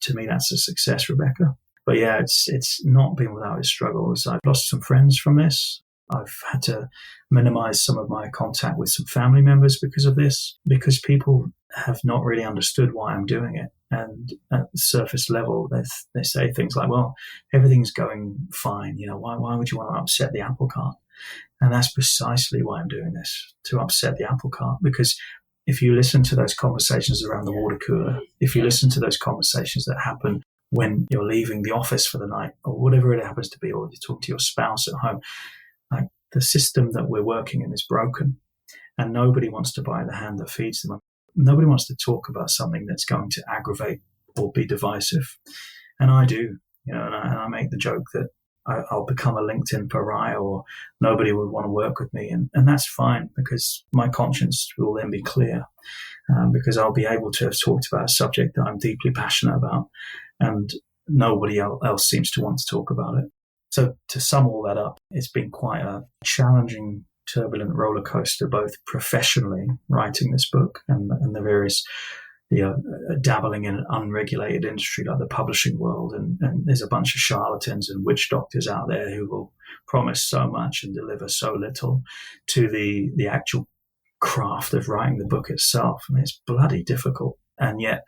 B: to me, that's a success, Rebecca. But yeah, it's not been without its struggles. I've lost some friends from this. I've had to minimize some of my contact with some family members because of this, because people have not really understood why I'm doing it. And at the surface level, they say things like, well, everything's going fine. Why would you want to upset the apple cart? And that's precisely why I'm doing this, to upset the apple cart. Because if you listen to those conversations around the water cooler, if you listen to those conversations that happen when you're leaving the office for the night, or whatever it happens to be, or you're talking to your spouse at home, like the system that we're working in is broken, and nobody wants to buy the hand that feeds them. Nobody wants to talk about something that's going to aggravate or be divisive. And I do, and I make the joke that I'll become a LinkedIn pariah, or nobody would want to work with me. And that's fine, because my conscience will then be clear, because I'll be able to have talked about a subject that I'm deeply passionate about, and nobody else seems to want to talk about it. So to sum all that up, it's been quite a challenging, turbulent roller coaster, both professionally writing this book and the various, dabbling in an unregulated industry like the publishing world. And there's a bunch of charlatans and witch doctors out there who will promise so much and deliver so little, to the actual craft of writing the book itself. I mean, it's bloody difficult. And yet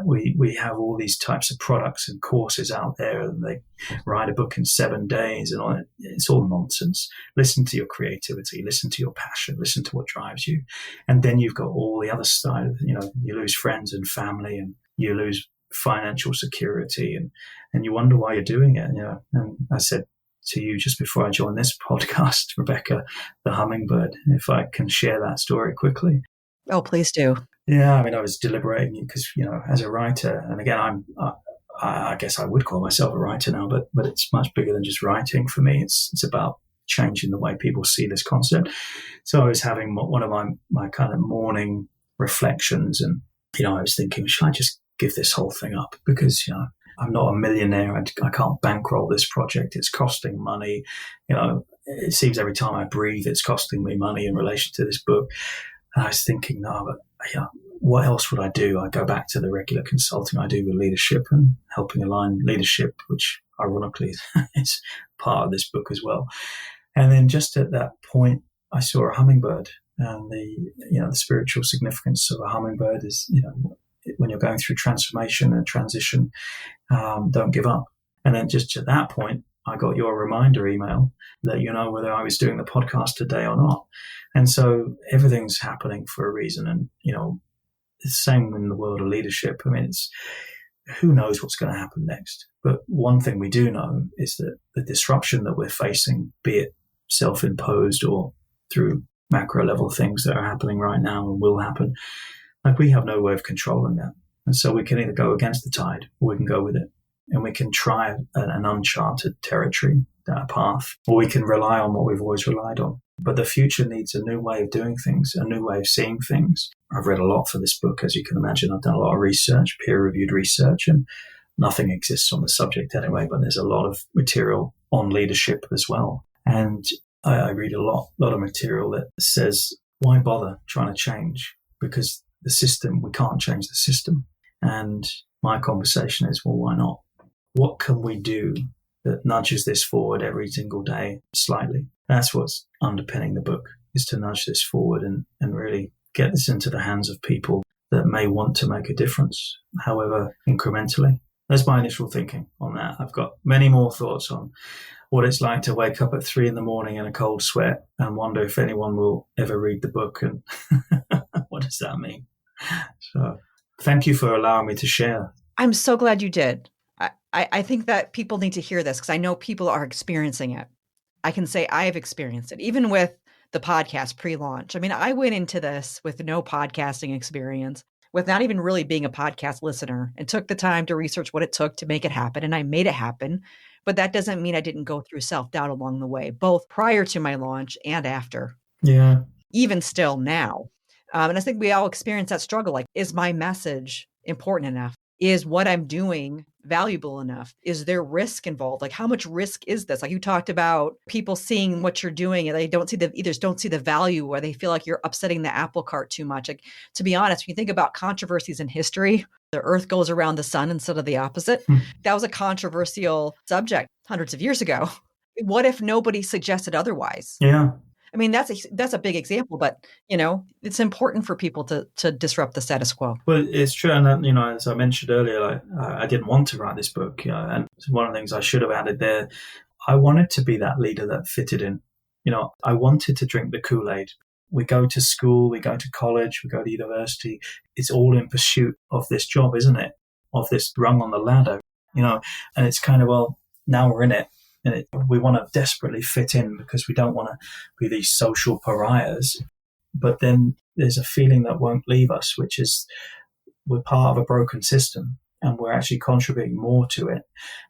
B: we have all these types of products and courses out there, and they write a book in 7 days, and all. It's all nonsense. Listen to your creativity, listen to your passion, listen to what drives you. And then you've got all the other side. You lose friends and family, and you lose financial security, and you wonder why you're doing it. And I said to you just before I joined this podcast, Rebecca, the hummingbird, if I can share that story quickly.
A: Oh, please do.
B: Yeah, I mean, I was deliberating because, as a writer, and again, I guess I would call myself a writer now, but it's much bigger than just writing for me. It's about changing the way people see this concept. So I was having one of my kind of morning reflections, and, I was thinking, should I just give this whole thing up? Because, I'm not a millionaire. I can't bankroll this project. It's costing money. It seems every time I breathe, it's costing me money in relation to this book. And I was thinking, no, but what else would I do? I go back to the regular consulting I do with leadership and helping align leadership, which ironically is part of this book as well. And then just at that point, I saw a hummingbird, and the spiritual significance of a hummingbird is, when you're going through transformation and transition, don't give up. And then just at that point, I got your reminder email that whether I was doing the podcast today or not. And so everything's happening for a reason. And, it's the same in the world of leadership. I mean, it's who knows what's going to happen next. But one thing we do know is that the disruption that we're facing, be it self-imposed or through macro level things that are happening right now and will happen, like we have no way of controlling that. And so we can either go against the tide or we can go with it. And we can try an uncharted territory, path, or we can rely on what we've always relied on. But the future needs a new way of doing things, a new way of seeing things. I've read a lot for this book, as you can imagine. I've done a lot of research, peer-reviewed research, and nothing exists on the subject anyway, but there's a lot of material on leadership as well. And I read a lot of material that says, why bother trying to change? Because the system, we can't change the system. And my conversation is, well, why not? What can we do that nudges this forward every single day slightly? That's what's underpinning the book, is to nudge this forward and really get this into the hands of people that may want to make a difference, however incrementally. That's my initial thinking on that. I've got many more thoughts on what it's like to wake up at 3 a.m. in a cold sweat and wonder if anyone will ever read the book and what does that mean? So thank you for allowing me to share.
A: I'm so glad you did. I think that people need to hear this because I know people are experiencing it. I can say I have experienced it, even with the podcast pre-launch. I mean, I went into this with no podcasting experience, with not even really being a podcast listener, and took the time to research what it took to make it happen. And I made it happen. But that doesn't mean I didn't go through self-doubt along the way, both prior to my launch and after.
B: Yeah.
A: Even still now. And I think we all experience that struggle. Like, is my message important enough? Is what I'm doing valuable enough? Is there risk involved? Like, how much risk is this? Like, you talked about people seeing what you're doing and they don't see either don't see the value, or they feel like you're upsetting the apple cart too much. Like, to be honest, when you think about controversies in history, the earth goes around the sun instead of the opposite. That was a controversial subject hundreds of years ago. What if nobody suggested otherwise?
B: Yeah.
A: I mean, that's a big example, but it's important for people to disrupt the status quo.
B: Well, it's true, and as I mentioned earlier, I didn't want to write this book, and one of the things I should have added there, I wanted to be that leader that fitted in. I wanted to drink the Kool-Aid. We go to school, we go to college, we go to university. It's all in pursuit of this job, isn't it? Of this rung on the ladder, and it's kind of, well, now we're in it. And we want to desperately fit in because we don't want to be these social pariahs. But then there's a feeling that won't leave us, which is we're part of a broken system and we're actually contributing more to it.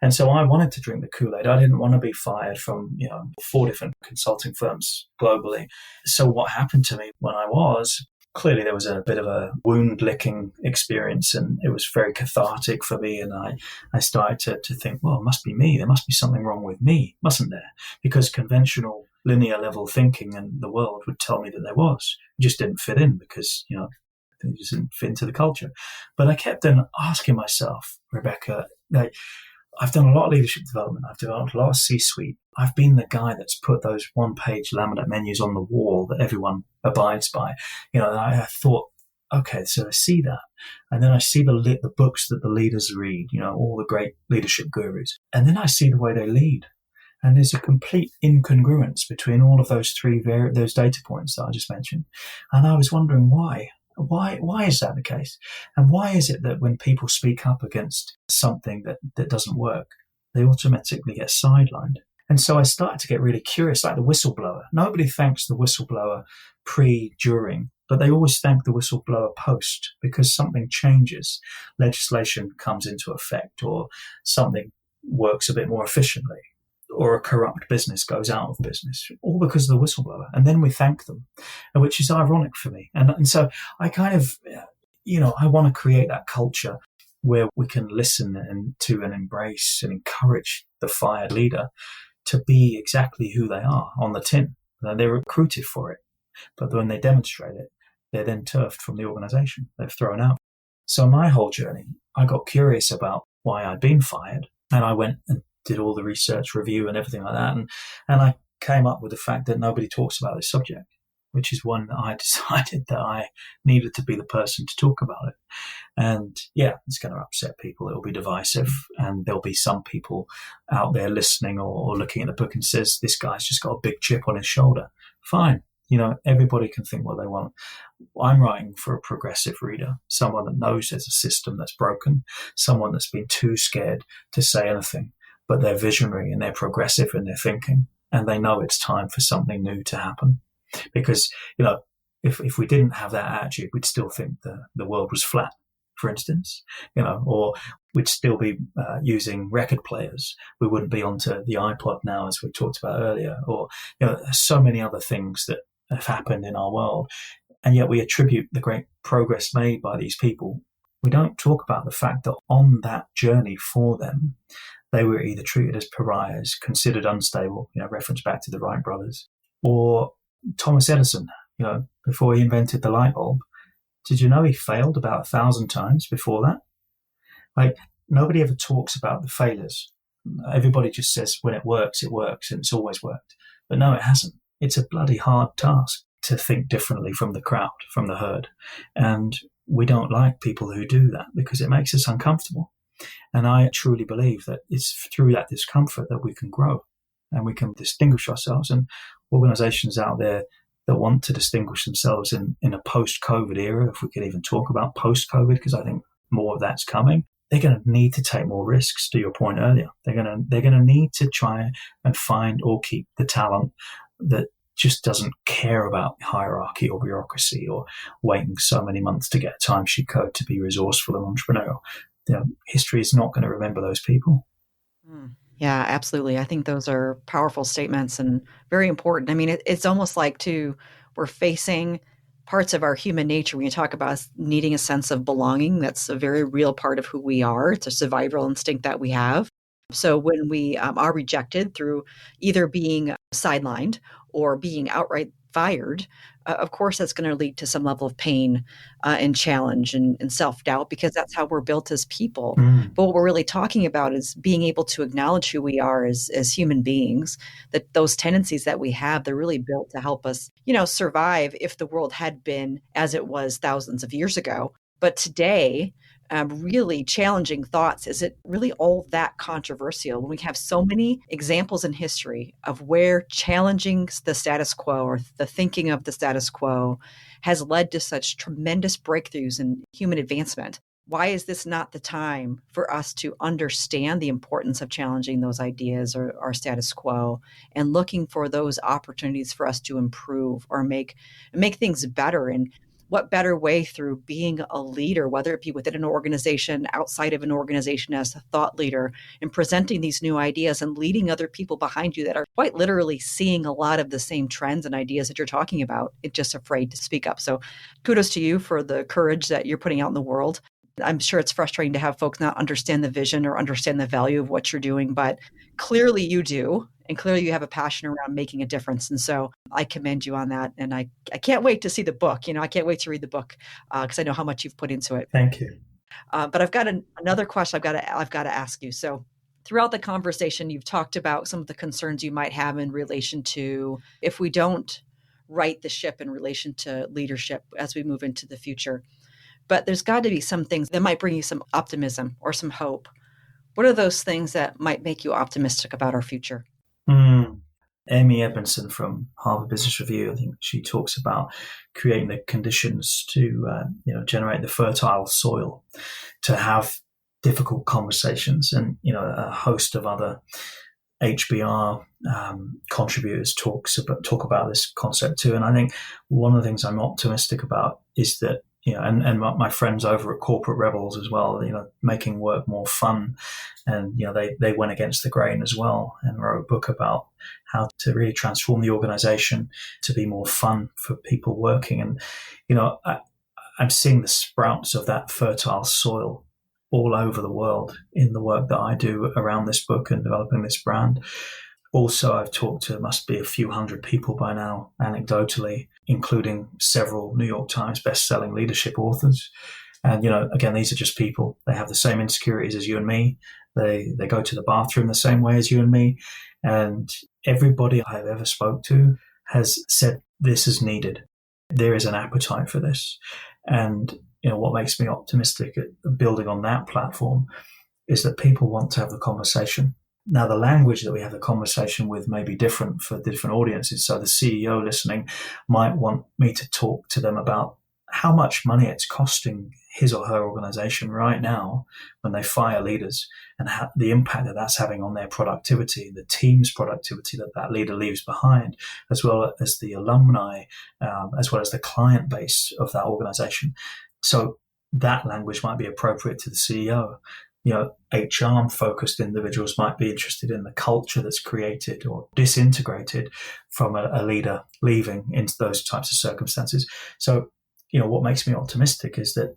B: And so I wanted to drink the Kool-Aid. I didn't want to be fired from 4 different consulting firms globally. So what happened to me when I was, clearly there was a bit of a wound-licking experience, and it was very cathartic for me. And I started to think, well, it must be me. There must be something wrong with me, mustn't there? Because conventional linear level thinking in the world would tell me that there was. It just didn't fit in because, it just didn't fit into the culture. But I kept then asking myself, Rebecca, I've done a lot of leadership development. I've developed a lot of C-suite. I've been the guy that's put those one-page laminate menus on the wall that everyone abides by. I thought, okay, so I see that. And then I see the books that the leaders read, all the great leadership gurus. And then I see the way they lead. And there's a complete incongruence between all of those those data points that I just mentioned. And I was wondering why. Why is that the case? And why is it that when people speak up against something that doesn't work, they automatically get sidelined? And so I started to get really curious, like the whistleblower. Nobody thanks the whistleblower during, but they always thank the whistleblower post because something changes. Legislation comes into effect, or something works a bit more efficiently, or a corrupt business goes out of business, all because of the whistleblower. And then we thank them, which is ironic for me. And so I kind of, I want to create that culture where we can listen to and embrace and encourage the fired leader to be exactly who they are on the tin. They're recruited for it, but when they demonstrate it, they're then turfed from the organization. They're thrown out. So my whole journey, I got curious about why I'd been fired, and I went and did all the research review and everything like that. And I came up with the fact that nobody talks about this subject, which is one that I decided that I needed to be the person to talk about it. And yeah, it's going to upset people. It'll be divisive. And there'll be some people out there listening or looking at the book and says, this guy's just got a big chip on his shoulder. Fine. Everybody can think what they want. I'm writing for a progressive reader, someone that knows there's a system that's broken, someone that's been too scared to say anything. But they're visionary and they're progressive in their thinking, and they know it's time for something new to happen. Because, if we didn't have that attitude, we'd still think the world was flat, for instance, or we'd still be using record players. We wouldn't be onto the iPod now, as we talked about earlier, or, so many other things that have happened in our world. And yet we attribute the great progress made by these people. We don't talk about the fact that on that journey for them, they were either treated as pariahs, considered unstable, reference back to the Wright brothers, Or Thomas Edison, before he invented the light bulb, did you know he failed about 1,000 times before that? Like, nobody ever talks about the failures. Everybody just says when it works, and it's always worked. But no, it hasn't. It's a bloody hard task to think differently from the crowd, from the herd. And we don't like people who do that because it makes us uncomfortable. And I truly believe that it's through that discomfort that we can grow and we can distinguish ourselves. And organizations out there that want to distinguish themselves in a post-COVID era, if we could even talk about post-COVID, because I think more of that's coming, they're going to need to take more risks, to your point earlier. They're going to need to try and find or keep the talent that just doesn't care about hierarchy or bureaucracy or waiting so many months to get a timesheet code to be resourceful and entrepreneurial. History is not going to remember those people.
A: Yeah, absolutely. I think those are powerful statements and very important. I mean, it's almost like we're facing parts of our human nature when you talk about us needing a sense of belonging. That's a very real part of who we are. It's a survival instinct that we have. So when we are rejected through either being sidelined or being outright fired, of course, that's going to lead to some level of pain and challenge and self-doubt, because that's how we're built as people. But what we're really talking about is being able to acknowledge who we are as human beings, that those tendencies that we have, they're really built to help us, survive if the world had been as it was thousands of years ago. But today, really challenging thoughts. Is it really all that controversial when we have so many examples in history of where challenging the status quo or the thinking of the status quo has led to such tremendous breakthroughs in human advancement? Why is this not the time for us to understand the importance of challenging those ideas or our status quo and looking for those opportunities for us to improve or make things better? And what better way through being a leader, whether it be within an organization, outside of an organization as a thought leader, and presenting these new ideas and leading other people behind you that are quite literally seeing a lot of the same trends and ideas that you're talking about, it's just afraid to speak up. So kudos to you for the courage that you're putting out in the world. I'm sure it's frustrating to have folks not understand the vision or understand the value of what you're doing, but clearly you do. And clearly you have a passion around making a difference. And so I commend you on that. And I can't wait to see the book. I can't wait to read the book because I know how much you've put into it.
B: Thank you.
A: But I've got another question I've got to ask you. So throughout the conversation, you've talked about some of the concerns you might have in relation to if we don't right the ship in relation to leadership as we move into the future. But there's got to be some things that might bring you some optimism or some hope. What are those things that might make you optimistic about our future?
B: Amy Edmondson from Harvard Business Review, I think she talks about creating the conditions to generate the fertile soil to have difficult conversations. And a host of other HBR contributors talk about this concept too. And I think one of the things I'm optimistic about is that and my friends over at Corporate Rebels as well, making work more fun. And, they went against the grain as well and wrote a book about how to really transform the organization to be more fun for people working. And, I'm seeing the sprouts of that fertile soil all over the world in the work that I do around this book and developing this brand. Also, I've talked to must be a few hundred people by now, anecdotally, including several New York Times best-selling leadership authors. And, again, these are just people. They have the same insecurities as you and me. They go to the bathroom the same way as you and me. And everybody I've ever spoke to has said this is needed. There is an appetite for this. And, what makes me optimistic at building on that platform is that people want to have the conversation. Now, the language that we have the conversation with may be different for different audiences. So the CEO listening might want me to talk to them about how much money it's costing his or her organization right now when they fire leaders and the impact that that's having on their productivity, the team's productivity that leader leaves behind, as well as the alumni, as well as the client base of that organization. So that language might be appropriate to the CEO. HR-focused individuals might be interested in the culture that's created or disintegrated from a leader leaving into those types of circumstances. So, what makes me optimistic is that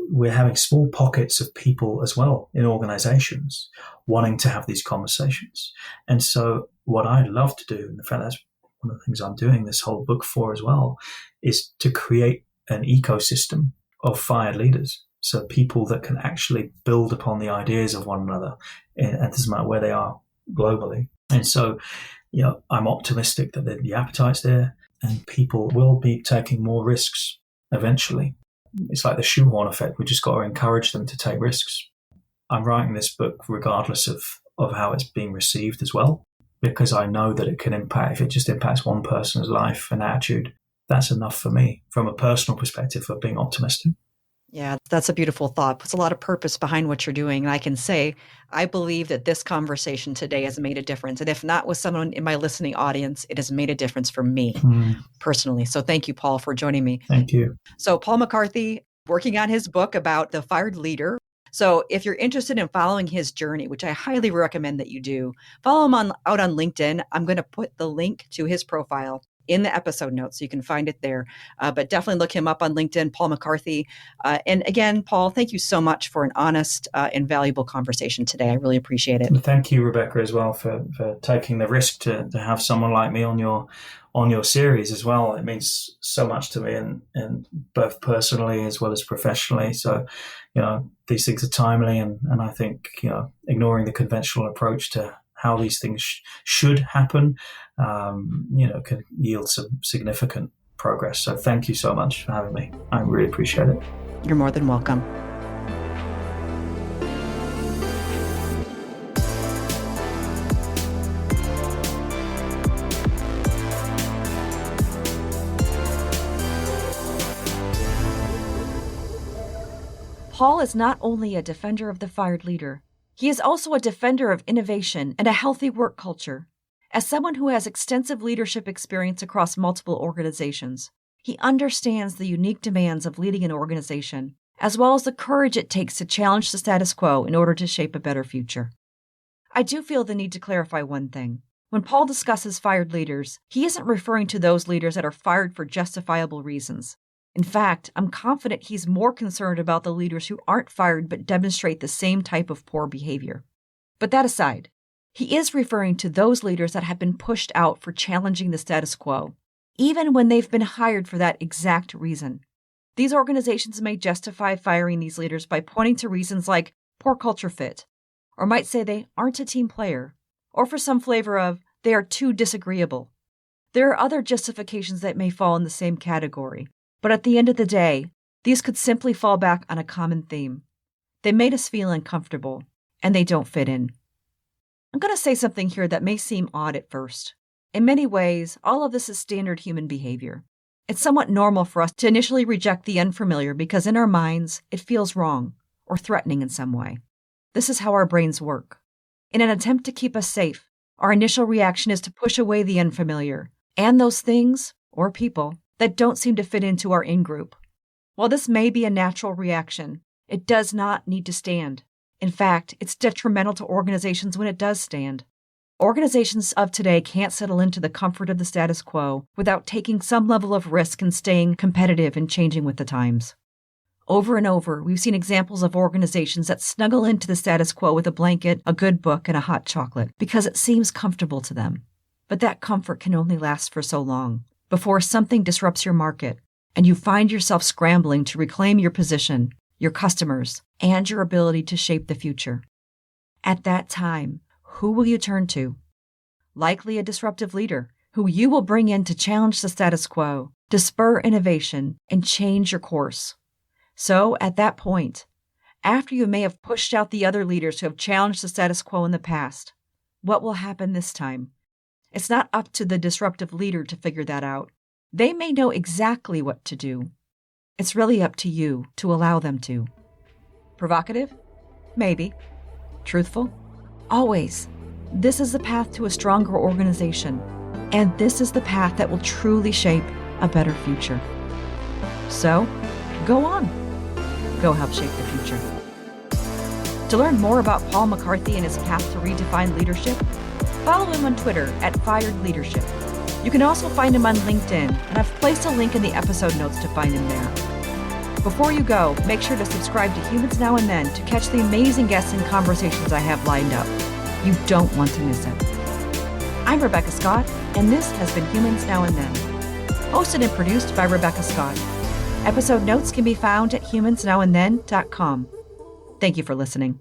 B: we're having small pockets of people as well in organizations wanting to have these conversations. And so what I'd love to do, in fact, that's one of the things I'm doing this whole book for as well, is to create an ecosystem of fired leaders. So people that can actually build upon the ideas of one another, and it doesn't matter where they are globally. And so, I'm optimistic that the appetite's there and people will be taking more risks eventually. It's like the shoehorn effect. We just got to encourage them to take risks. I'm writing this book regardless of how it's being received as well, because I know that it can impact, if it just impacts one person's life and attitude, that's enough for me from a personal perspective of being optimistic.
A: Yeah, that's a beautiful thought. Puts a lot of purpose behind what you're doing. And I can say, I believe that this conversation today has made a difference. And if not with someone in my listening audience, it has made a difference for me personally. So thank you, Paul, for joining me.
B: Thank you.
A: So Paul McCarthy, working on his book about the fired leader. So if you're interested in following his journey, which I highly recommend that you do, follow him out on LinkedIn. I'm going to put the link to his profile in the episode notes, so you can find it there. But definitely look him up on LinkedIn, Paul McCarthy. And again, Paul, thank you so much for an honest and valuable conversation today. I really appreciate it.
B: Thank you, Rebecca, as well, for taking the risk to have someone like me on your series as well. It means so much to me, and both personally as well as professionally. So, these things are timely, and I think, ignoring the conventional approach to how these things should happen, can yield some significant progress. So thank you so much for having me. I really appreciate it.
A: You're more than welcome. Paul is not only a defender of the fired leader, he is also a defender of innovation and a healthy work culture. As someone who has extensive leadership experience across multiple organizations, he understands the unique demands of leading an organization, as well as the courage it takes to challenge the status quo in order to shape a better future. I do feel the need to clarify one thing. When Paul discusses fired leaders, he isn't referring to those leaders that are fired for justifiable reasons. In fact, I'm confident he's more concerned about the leaders who aren't fired but demonstrate the same type of poor behavior. But that aside, he is referring to those leaders that have been pushed out for challenging the status quo, even when they've been hired for that exact reason. These organizations may justify firing these leaders by pointing to reasons like poor culture fit, or might say they aren't a team player, or for some flavor of they are too disagreeable. There are other justifications that may fall in the same category. But at the end of the day, these could simply fall back on a common theme. They made us feel uncomfortable, and they don't fit in. I'm going to say something here that may seem odd at first. In many ways, all of this is standard human behavior. It's somewhat normal for us to initially reject the unfamiliar because in our minds, it feels wrong or threatening in some way. This is how our brains work. In an attempt to keep us safe, our initial reaction is to push away the unfamiliar and those things, or people, that don't seem to fit into our in-group. While this may be a natural reaction, it does not need to stand. In fact, it's detrimental to organizations when it does stand. Organizations of today can't settle into the comfort of the status quo without taking some level of risk and staying competitive and changing with the times. Over and over, we've seen examples of organizations that snuggle into the status quo with a blanket, a good book, and a hot chocolate because it seems comfortable to them. But that comfort can only last for so long before something disrupts your market and you find yourself scrambling to reclaim your position, your customers, and your ability to shape the future. At that time, who will you turn to? Likely a disruptive leader who you will bring in to challenge the status quo, to spur innovation, and change your course. So at that point, after you may have pushed out the other leaders who have challenged the status quo in the past, what will happen this time? It's not up to the disruptive leader to figure that out. They may know exactly what to do. It's really up to you to allow them to. Provocative? Maybe. Truthful? Always. This is the path to a stronger organization, and this is the path that will truly shape a better future. So, go on. Go help shape the future. To learn more about Paul McCarthy and his path to redefine leadership, follow him on Twitter @FiredLeadership. You can also find him on LinkedIn, and I've placed a link in the episode notes to find him there. Before you go, make sure to subscribe to Humans Now and Then to catch the amazing guests and conversations I have lined up. You don't want to miss it. I'm Rebecca Scott, and this has been Humans Now and Then. Hosted and produced by Rebecca Scott. Episode notes can be found at humansnowandthen.com. Thank you for listening.